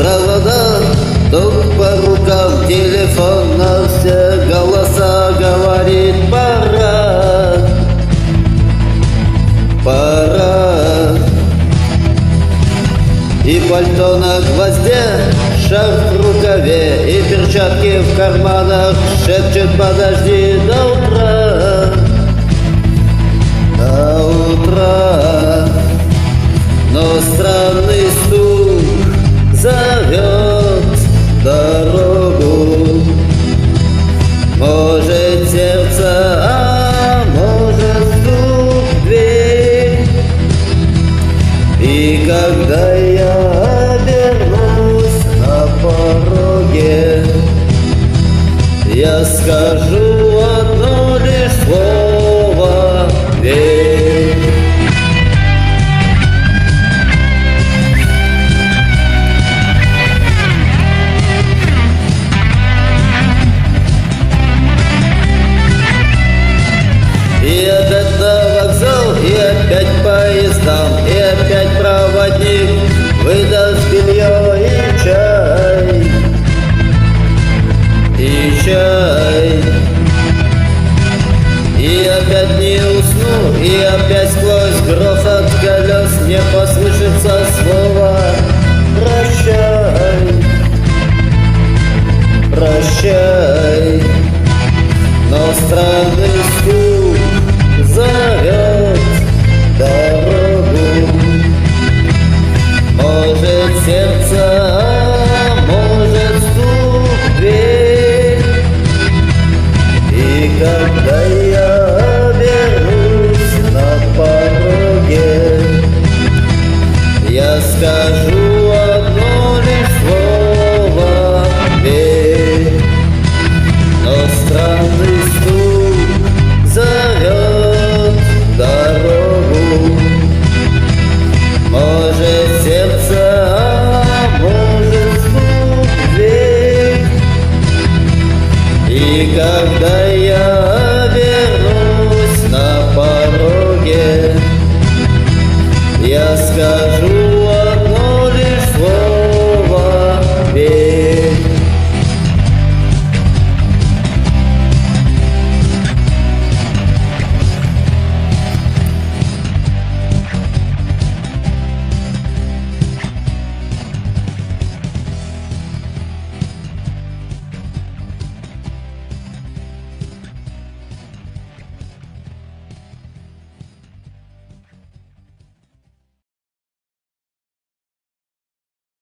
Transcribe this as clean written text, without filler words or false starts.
провода, ток по рукам, телефон на все голоса говорит: пора, пора. И пальто на гвозде, шарф в рукаве и перчатки в карманах шепчет: подожди до утра, до утра. Но странный стук зовет дорогу. Может сердце, а может стук в дверь. И когда я обернусь на пороге, я скажу одно лишь слово: верь. И опять на вокзал, и опять поездам, и опять проводник выдаст белье и чай, и чай. И опять не усну, и опять сквозь грохот колес мне послышится слово: прощай, прощай. Но странный стук зовет дорогу. Может сердце, а может стук в дверь. И когда я обернусь на пороге, я скажу одно лишь слово: верь. Но странный стук зовет дорогу. Может сердце, а может стук в дверь. И когда